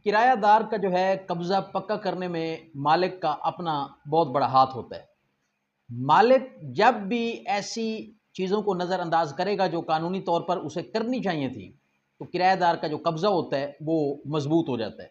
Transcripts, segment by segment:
کرایہ دار کا جو ہے قبضہ پکا کرنے میں مالک کا اپنا بہت بڑا ہاتھ ہوتا ہے۔ مالک جب بھی ایسی چیزوں کو نظر انداز کرے گا جو قانونی طور پر اسے کرنی چاہیے تھی، تو کرایہ دار کا جو قبضہ ہوتا ہے وہ مضبوط ہو جاتا ہے۔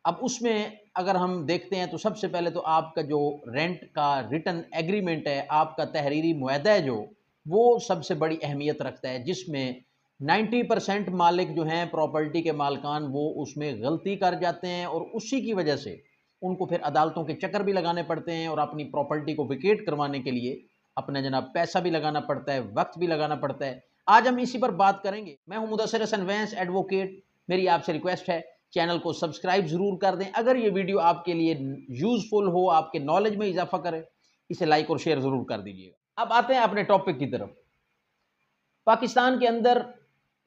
اب اس میں اگر ہم دیکھتے ہیں تو سب سے پہلے تو آپ کا جو رینٹ کا ریٹن ایگریمنٹ ہے، آپ کا تحریری معاہدہ ہے جو، وہ سب سے بڑی اہمیت رکھتا ہے، جس میں 90% مالک جو ہیں پراپرٹی کے مالکان وہ اس میں غلطی کر جاتے ہیں، اور اسی کی وجہ سے ان کو پھر عدالتوں کے چکر بھی لگانے پڑتے ہیں، اور اپنی پراپرٹی کو ویکیٹ کروانے کے لیے اپنا جناب پیسہ بھی لگانا پڑتا ہے، وقت بھی لگانا پڑتا ہے۔ آج ہم اسی پر بات کریں گے۔ میں ہوں مدثر حسن وینس ایڈوکیٹ۔ میری آپ سے ریکویسٹ ہے چینل کو سبسکرائب ضرور کر دیں۔ اگر یہ ویڈیو آپ کے لیے یوزفل ہو، آپ کے نالج میں اضافہ کرے، اسے لائک اور شیئر ضرور کر دیجیے گا۔ اب آتے ہیں اپنے ٹاپک کی طرف۔ پاکستان کے اندر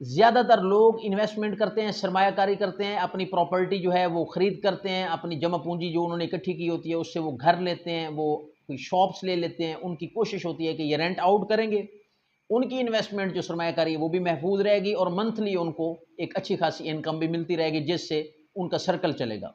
زیادہ تر لوگ انویسٹمنٹ کرتے ہیں، سرمایہ کاری کرتے ہیں، اپنی پراپرٹی جو ہے وہ خرید کرتے ہیں، اپنی جمع پونجی جو انہوں نے اکٹھی کی ہوتی ہے اس سے وہ گھر لیتے ہیں، وہ کوئی شاپس لے لیتے ہیں۔ ان کی کوشش ہوتی ہے کہ یہ رینٹ آؤٹ کریں گے، ان کی انویسٹمنٹ جو سرمایہ کاری ہے وہ بھی محفوظ رہے گی، اور منتھلی ان کو ایک اچھی خاصی انکم بھی ملتی رہے گی، جس سے ان کا سرکل چلے گا۔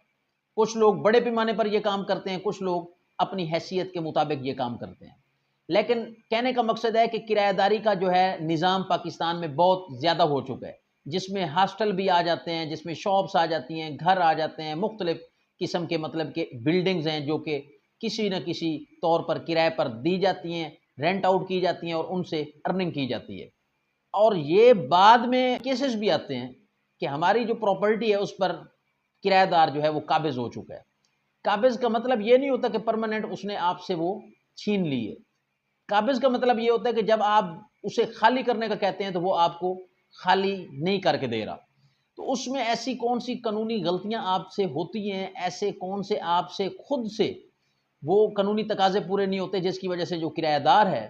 کچھ لوگ بڑے پیمانے پر یہ کام کرتے ہیں، کچھ لوگ اپنی حیثیت کے مطابق یہ کام کرتے ہیں۔ لیکن کہنے کا مقصد ہے کہ کرایہ داری کا جو ہے نظام پاکستان میں بہت زیادہ ہو چکا ہے، جس میں ہاسٹل بھی آ جاتے ہیں، جس میں شاپس آ جاتی ہیں، گھر آ جاتے ہیں، مختلف قسم کے مطلب کہ بلڈنگز ہیں جو کہ کسی نہ کسی طور پر کرائے پر دی جاتی ہیں، رینٹ آؤٹ کی جاتی ہیں، اور ان سے ارننگ کی جاتی ہے۔ اور یہ بعد میں کیسز بھی آتے ہیں کہ ہماری جو پراپرٹی ہے اس پر کرایہ دار جو ہے وہ قابض ہو چکا ہے۔ قابض کا مطلب یہ نہیں ہوتا کہ پرماننٹ اس نے آپ سے وہ چھین لی ہے۔ قابض کا مطلب یہ ہوتا ہے کہ جب آپ اسے خالی کرنے کا کہتے ہیں تو وہ آپ کو خالی نہیں کر کے دے رہا۔ تو اس میں ایسی کون سی قانونی غلطیاں آپ سے ہوتی ہیں، ایسے کون سے آپ سے خود سے وہ قانونی تقاضے پورے نہیں ہوتے، جس کی وجہ سے جو کرایہ دار ہے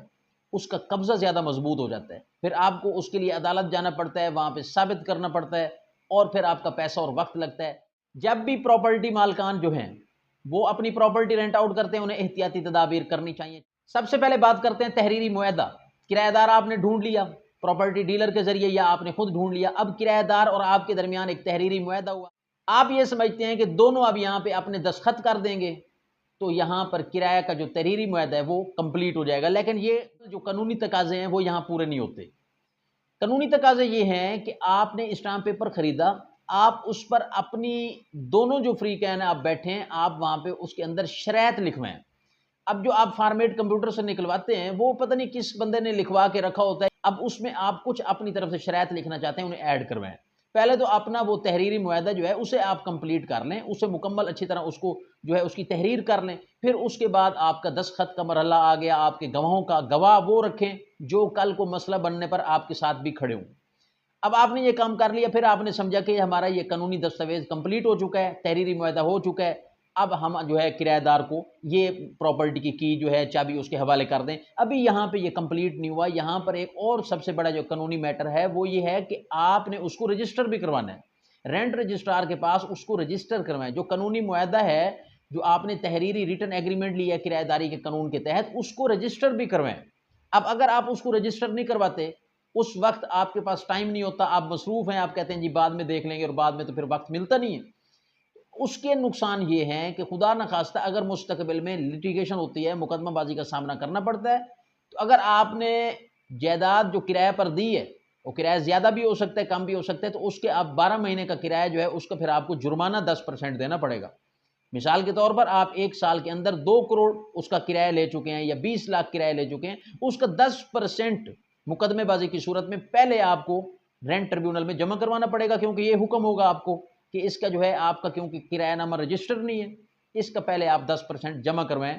اس کا قبضہ زیادہ مضبوط ہو جاتا ہے۔ پھر آپ کو اس کے لیے عدالت جانا پڑتا ہے، وہاں پہ ثابت کرنا پڑتا ہے، اور پھر آپ کا پیسہ اور وقت لگتا ہے۔ جب بھی پراپرٹی مالکان جو ہیں وہ اپنی پراپرٹی رینٹ آؤٹ کرتے ہیں، انہیں احتیاطی تدابیر کرنی چاہیے۔ سب سے پہلے بات کرتے ہیں تحریری معاہدہ۔ کرایہ دار آپ نے ڈھونڈ لیا پراپرٹی ڈیلر کے ذریعے، یا آپ نے خود ڈھونڈ لیا، اب کرایہ دار اور آپ کے درمیان ایک تحریری معاہدہ ہوا۔ آپ یہ سمجھتے ہیں کہ دونوں اب یہاں پہ اپنے دستخط کر دیں گے تو یہاں پر کرایہ کا جو تحریری معاہدہ ہے وہ کمپلیٹ ہو جائے گا، لیکن یہ جو قانونی تقاضے ہیں وہ یہاں پورے نہیں ہوتے۔ قانونی تقاضے یہ ہیں کہ آپ نے اسٹامپ پیپر خریدا، آپ اس پر اپنی دونوں جو فریقین ہیں آپ بیٹھے ہیں، آپ وہاں پہ اس کے اندر شرائط لکھوائیں۔ اب جو آپ فارمیٹ کمپیوٹر سے نکلواتے ہیں وہ پتہ نہیں کس بندے نے لکھوا کے رکھا ہوتا ہے، اب اس میں آپ کچھ اپنی طرف سے شرائط لکھنا چاہتے ہیں، انہیں ایڈ کروائیں۔ پہلے تو اپنا وہ تحریری معاہدہ جو ہے اسے آپ کمپلیٹ کر لیں، اسے مکمل اچھی طرح اس کو جو ہے اس کی تحریر کر لیں، پھر اس کے بعد آپ کا دستخط کا مرحلہ آ گیا، آپ کے گواہوں کا، گواہ وہ رکھیں جو کل کو مسئلہ بننے پر آپ کے ساتھ بھی کھڑے ہوں۔ اب آپ نے یہ کام کر لیا، پھر آپ نے سمجھا کہ ہمارا یہ قانونی دستاویز کمپلیٹ ہو چکا ہے، تحریری معاہدہ ہو چکا ہے، اب ہم جو ہے کرایہ دار کو یہ پراپرٹی کی جو ہے چابی اس کے حوالے کر دیں۔ ابھی یہاں پہ یہ کمپلیٹ نہیں ہوا، یہاں پر ایک اور سب سے بڑا جو قانونی میٹر ہے وہ یہ ہے کہ آپ نے اس کو رجسٹر بھی کروانا ہے۔ رینٹ رجسٹرار کے پاس اس کو رجسٹر کروائیں، جو قانونی معاہدہ ہے جو آپ نے تحریری ریٹن ایگریمنٹ لیا ہے کرایہ داری کے قانون کے تحت، اس کو رجسٹر بھی کروائیں۔ اب اگر آپ اس کو رجسٹر نہیں کرواتے، اس وقت آپ کے پاس ٹائم نہیں ہوتا، آپ مصروف ہیں، آپ کہتے ہیں جی بعد میں دیکھ لیں گے، اور بعد میں تو پھر وقت ملتا نہیں ہے، اس کے نقصان یہ ہیں کہ خدا نخواستہ اگر مستقبل میں لیٹیگیشن ہوتی ہے، مقدمہ بازی کا سامنا کرنا پڑتا ہے، تو اگر آپ نے جائیداد جو کرایہ پر دی ہے وہ کرایہ زیادہ بھی ہو سکتا ہے، کم بھی ہو سکتا ہے، تو اس کے آپ 12 مہینے کا کرایہ جو ہے اس کا پھر آپ کو جرمانہ 10% دینا پڑے گا۔ مثال کے طور پر آپ ایک سال کے اندر 2 کروڑ اس کا کرایہ لے چکے ہیں، یا 20 لاکھ کرایہ لے چکے ہیں، اس کا 10% مقدمے بازی کی صورت میں پہلے آپ کو رینٹ ٹریبیونل میں جمع کروانا پڑے گا، کیونکہ یہ حکم ہوگا آپ کو کہ اس کا جو ہے آپ کا کیونکہ کرایہ نامہ رجسٹر نہیں ہے، اس کا پہلے آپ 10% جمع کروائیں،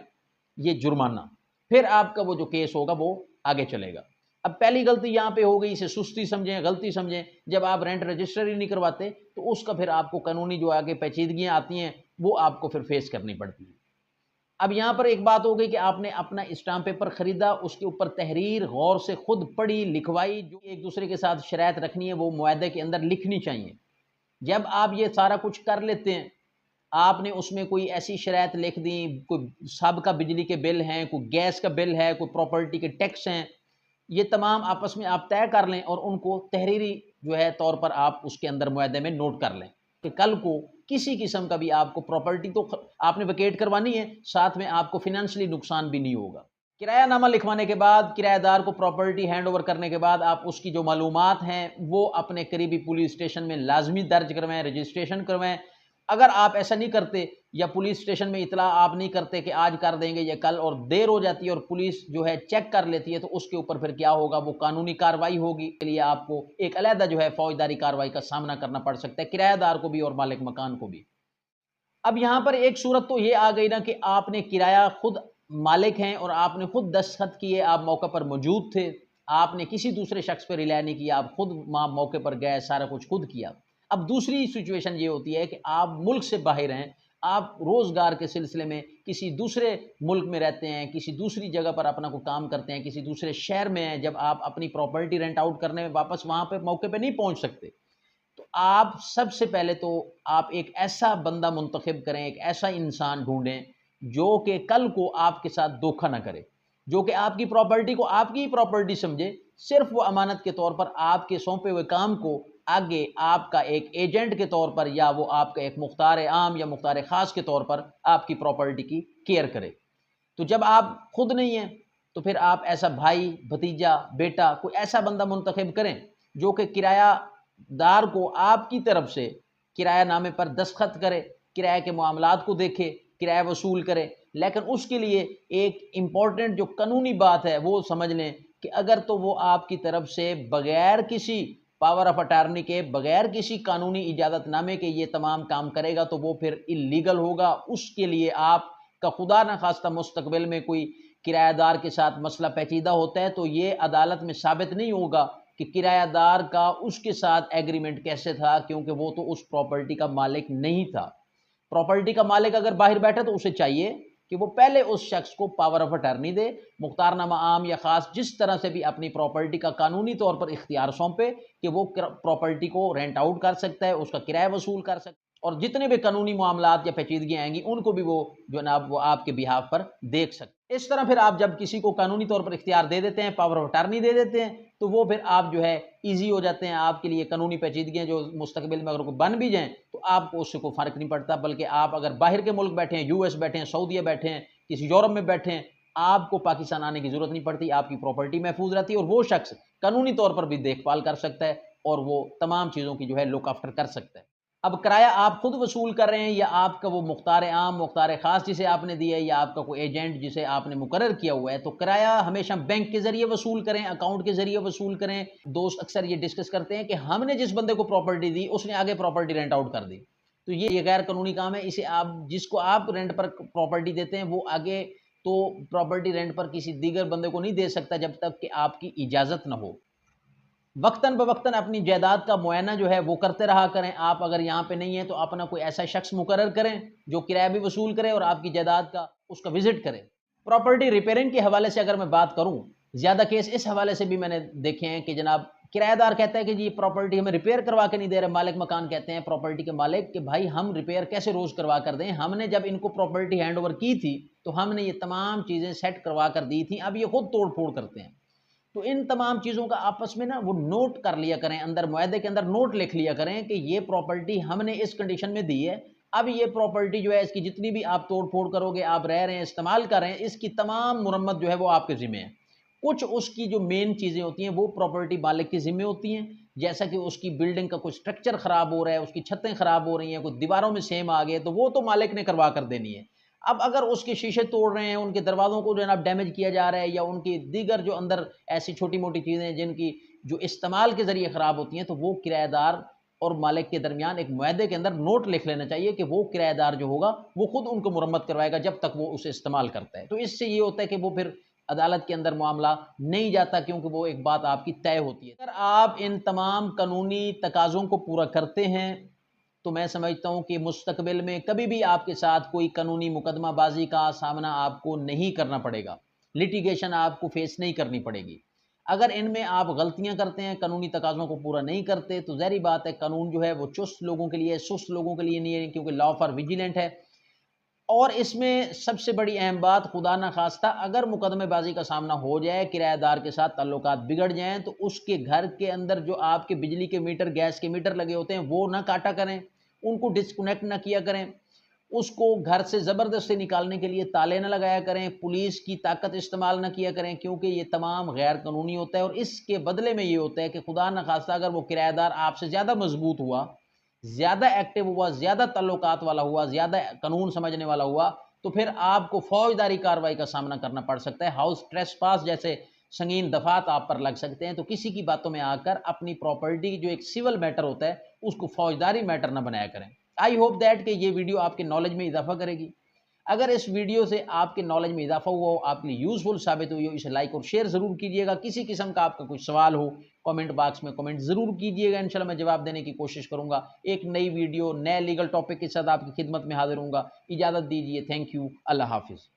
یہ جرمانہ، پھر آپ کا وہ جو کیس ہوگا وہ آگے چلے گا۔ اب پہلی غلطی یہاں پہ ہو گئی، اسے سستی سمجھیں، غلطی سمجھیں، جب آپ رینٹ رجسٹر ہی نہیں کرواتے تو اس کا پھر آپ کو قانونی جو آگے پیچیدگیاں آتی ہیں وہ آپ کو پھر فیس کرنی پڑتی ہیں۔ اب یہاں پر ایک بات ہو گئی کہ آپ نے اپنا اسٹامپ پیپر خریدا، اس کے اوپر تحریر غور سے خود پڑھی لکھوائی، جو ایک دوسرے کے ساتھ شرائط رکھنی ہے وہ معاہدے کے اندر لکھنی چاہیے۔ جب آپ یہ سارا کچھ کر لیتے ہیں، آپ نے اس میں کوئی ایسی شرائط لکھ دی، کوئی سابقہ بجلی کے بل ہیں، کوئی گیس کا بل ہے، کوئی پراپرٹی کے ٹیکس ہیں، یہ تمام آپس میں آپ طے کر لیں اور ان کو تحریری جو ہے طور پر آپ اس کے اندر معاہدے میں نوٹ کر لیں کہ کل کو کسی قسم کا بھی آپ کو پراپرٹی تو آپ نے ویکیٹ کروانی ہے، ساتھ میں آپ کو فنانشلی نقصان بھی نہیں ہوگا۔ کرایہ نامہ لکھوانے کے بعد، کرایہ دار کو پراپرٹی ہینڈ اوور کرنے کے بعد آپ اس کی جو معلومات ہیں وہ اپنے قریبی پولیس اسٹیشن میں لازمی درج کروائیں، رجسٹریشن کروائیں۔ اگر آپ ایسا نہیں کرتے یا پولیس اسٹیشن میں اطلاع آپ نہیں کرتے کہ آج کر دیں گے یا کل، اور دیر ہو جاتی ہے اور پولیس جو ہے چیک کر لیتی ہے، تو اس کے اوپر پھر کیا ہوگا، وہ قانونی کارروائی ہوگی۔ اس کے لیے آپ کو ایک علیحدہ جو ہے فوجداری کارروائی کا سامنا کرنا پڑ سکتا ہے، کرایہ دار کو بھی اور مالک مکان کو بھی۔ اب یہاں پر ایک صورت تو یہ آ گئی نا کہ آپ نے کرایہ خود مالک ہیں اور آپ نے خود دستخط کیے، آپ موقع پر موجود تھے، آپ نے کسی دوسرے شخص پہ ریلائے نہیں کیا، آپ خود موقع پر گئے، سارا کچھ خود کیا۔ اب دوسری سچویشن یہ ہوتی ہے کہ آپ ملک سے باہر ہیں، آپ روزگار کے سلسلے میں کسی دوسرے ملک میں رہتے ہیں، کسی دوسری جگہ پر اپنا کوئی کام کرتے ہیں، کسی دوسرے شہر میں ہیں، جب آپ اپنی پراپرٹی رینٹ آؤٹ کرنے واپس وہاں پہ موقع پہ نہیں پہنچ سکتے، تو آپ سب سے پہلے تو آپ ایک ایسا بندہ منتخب کریں، ایک ایسا انسان ڈھونڈیں جو کہ کل کو آپ کے ساتھ دھوکہ نہ کرے، جو کہ آپ کی پراپرٹی کو آپ کی ہی پراپرٹی سمجھے، صرف وہ امانت کے طور پر آپ کے سونپے ہوئے کام کو آگے آپ کا ایک ایجنٹ کے طور پر یا وہ آپ کا ایک مختار عام یا مختار خاص کے طور پر آپ کی پراپرٹی کی کیئر کرے۔ تو جب آپ خود نہیں ہیں تو پھر آپ ایسا بھائی، بھتیجا، بیٹا، کوئی ایسا بندہ منتخب کریں جو کہ کرایہ دار کو آپ کی طرف سے کرایہ نامے پر دستخط کرے، کرایہ کے معاملات کو دیکھے، کرایہ وصول کرے، لیکن اس کے لیے ایک امپورٹنٹ جو قانونی بات ہے وہ سمجھ لیں کہ اگر تو وہ آپ کی طرف سے بغیر کسی پاور آف اٹارنی کے، بغیر کسی قانونی اجازت نامے کے یہ تمام کام کرے گا تو وہ پھر اللیگل ہوگا۔ اس کے لیے آپ کا خدا نخواستہ مستقبل میں کوئی کرایہ دار کے ساتھ مسئلہ پیچیدہ ہوتا ہے تو یہ عدالت میں ثابت نہیں ہوگا کہ کرایہ دار کا اس کے ساتھ ایگریمنٹ کیسے تھا، کیونکہ وہ تو اس پراپرٹی کا مالک نہیں تھا۔ پراپرٹی کا مالک اگر باہر بیٹھا تو اسے چاہیے کہ وہ پہلے اس شخص کو پاور آف اٹارنی دے، مختار نامہ عام یا خاص جس طرح سے بھی اپنی پراپرٹی کا قانونی طور پر اختیار سونپے کہ وہ پراپرٹی کو رینٹ آؤٹ کر سکتا ہے، اس کا کرایہ وصول کر سکتا ہے، اور جتنے بھی قانونی معاملات یا پیچیدگیاں آئیں گی ان کو بھی وہ جناب وہ آپ کے بہاف پر دیکھ سکتے ہیں۔ اس طرح پھر آپ جب کسی کو قانونی طور پر اختیار دے دیتے ہیں، پاور آف اٹارنی دے دیتے ہیں، تو وہ پھر آپ جو ہے ایزی ہو جاتے ہیں، آپ کے لیے قانونی پیچیدگیاں جو مستقبل میں اگر کوئی بن بھی جائیں تو آپ کو اس سے کوئی فرق نہیں پڑتا، بلکہ آپ اگر باہر کے ملک بیٹھے ہیں، یو ایس بیٹھے ہیں، سعودیہ بیٹھے ہیں، کسی یورپ میں بیٹھے ہیں، آپ کو پاکستان آنے کی ضرورت نہیں پڑتی، آپ کی پراپرٹی محفوظ رہتی ہے اور وہ شخص قانونی طور پر بھی دیکھ بھال کر سکتا ہے اور وہ تمام چیزوں کی جو ہے لک آفٹر کر سکتا ہے۔ اب کرایہ آپ خود وصول کر رہے ہیں یا آپ کا وہ مختار عام، مختار خاص جسے آپ نے دیا ہے یا آپ کا کوئی ایجنٹ جسے آپ نے مقرر کیا ہوا ہے، تو کرایہ ہمیشہ بینک کے ذریعے وصول کریں، اکاؤنٹ کے ذریعے وصول کریں۔ دوست اکثر یہ ڈسکس کرتے ہیں کہ ہم نے جس بندے کو پراپرٹی دی اس نے آگے پراپرٹی رینٹ آؤٹ کر دی، تو یہ غیر قانونی کام ہے۔ اسے آپ جس کو آپ رینٹ پر پراپرٹی دیتے ہیں وہ آگے تو پراپرٹی رینٹ پر کسی دیگر بندے کو نہیں دے سکتا جب تک کہ آپ کی اجازت نہ ہو۔ وقتاً بوقتاً اپنی جائیداد کا معائنہ جو ہے وہ کرتے رہا کریں۔ آپ اگر یہاں پہ نہیں ہیں تو اپنا کوئی ایسا شخص مقرر کریں جو کرایہ بھی وصول کرے اور آپ کی جائیداد کا اس کا وزٹ کرے۔ پراپرٹی ریپیئرنگ کے حوالے سے اگر میں بات کروں، زیادہ کیس اس حوالے سے بھی میں نے دیکھے ہیں کہ جناب کرایہ دار کہتا ہے کہ جی پراپرٹی ہمیں ریپیئر کروا کے نہیں دے رہے، مالک مکان کہتے ہیں پراپرٹی کے مالک کہ بھائی ہم ریپیئر کیسے روز کروا کر دیں، ہم نے جب ان کو پراپرٹی ہینڈ اوور کی تھی تو ہم نے یہ تمام چیزیں سیٹ کروا کر دی تھیں، اب یہ خود توڑ پھوڑ کرتے ہیں۔ تو ان تمام چیزوں کا آپس میں نا وہ نوٹ کر لیا کریں، اندر معاہدے کے اندر نوٹ لکھ لیا کریں کہ یہ پراپرٹی ہم نے اس کنڈیشن میں دی ہے، اب یہ پراپرٹی جو ہے اس کی جتنی بھی آپ توڑ پھوڑ کرو گے، آپ رہ رہے ہیں، استعمال کر رہے ہیں، اس کی تمام مرمت جو ہے وہ آپ کے ذمہ ہے۔ کچھ اس کی جو مین چیزیں ہوتی ہیں وہ پراپرٹی مالک کی ذمہ ہوتی ہیں، جیسا کہ اس کی بلڈنگ کا کوئی سٹرکچر خراب ہو رہا ہے، اس کی چھتیں خراب ہو رہی ہیں، کوئی دیواروں میں سیم آ گئے تو وہ تو مالک نے کروا کر دینی ہے۔ اب اگر اس کے شیشے توڑ رہے ہیں، ان کے دروازوں کو جناب ڈیمیج کیا جا رہا ہے، یا ان کی دیگر جو اندر ایسی چھوٹی موٹی چیزیں جن کی جو استعمال کے ذریعے خراب ہوتی ہیں، تو وہ کرایہ دار اور مالک کے درمیان ایک معاہدے کے اندر نوٹ لکھ لینا چاہیے کہ وہ کرایہ دار جو ہوگا وہ خود ان کو مرمت کروائے گا جب تک وہ اسے استعمال کرتا ہے۔ تو اس سے یہ ہوتا ہے کہ وہ پھر عدالت کے اندر معاملہ نہیں جاتا، کیونکہ وہ ایک بات آپ کی طے ہوتی ہے۔ اگر آپ ان تمام قانونی تقاضوں کو پورا کرتے ہیں تو میں سمجھتا ہوں کہ مستقبل میں کبھی بھی آپ کے ساتھ کوئی قانونی مقدمہ بازی کا سامنا آپ کو نہیں کرنا پڑے گا، لیٹیگیشن آپ کو فیس نہیں کرنی پڑے گی۔ اگر ان میں آپ غلطیاں کرتے ہیں، قانونی تقاضوں کو پورا نہیں کرتے، تو ظاہری بات ہے قانون جو ہے وہ چست لوگوں کے لیے، سست لوگوں کے لیے نہیں ہے، کیونکہ لا فار ویجیلنٹ ہے۔ اور اس میں سب سے بڑی اہم بات، خدا نہ خواستہ اگر مقدمے بازی کا سامنا ہو جائے، کرایہ دار کے ساتھ تعلقات بگڑ جائیں، تو اس کے گھر کے اندر جو آپ کے بجلی کے میٹر، گیس کے میٹر لگے ہوتے ہیں وہ نہ کاٹا کریں، ان کو ڈسکنیکٹ نہ کیا کریں، اس کو گھر سے زبردستی نکالنے کے لیے تالے نہ لگایا کریں، پولیس کی طاقت استعمال نہ کیا کریں، کیونکہ یہ تمام غیر قانونی ہوتا ہے، اور اس کے بدلے میں یہ ہوتا ہے کہ خدا نخواستہ اگر وہ کرایہ دار آپ سے زیادہ مضبوط ہوا، زیادہ ایکٹیو ہوا، زیادہ تعلقات والا ہوا، زیادہ قانون سمجھنے والا ہوا، تو پھر آپ کو فوجداری کارروائی کا سامنا کرنا پڑ سکتا ہے، ہاؤس ٹریس پاس جیسے سنگین دفعات آپ پر لگ سکتے ہیں۔ تو کسی کی باتوں میں آ کر اپنی پراپرٹی جو ایک سول میٹر ہوتا ہے اس کو فوجداری میٹر نہ بنایا کریں۔ آئی ہوپ دیٹ کہ یہ ویڈیو آپ کے نالج میں اضافہ کرے گی۔ اگر اس ویڈیو سے آپ کے نالج میں اضافہ ہوا ہو، آپ کے لیے یوزفل ثابت ہوئی ہو، اسے لائک اور شیئر ضرور کیجیے گا۔ کسی قسم کا آپ کا کوئی سوال ہو کامنٹ باکس میں کامنٹ ضرور کیجیے گا، انشاءاللہ میں جواب دینے کی کوشش کروں گا۔ ایک نئی ویڈیو نئے لیگل ٹاپک کے ساتھ آپ کی خدمت میں حاضر ہوں گا۔ اجازت دیجیے، تھینک یو، اللہ حافظ۔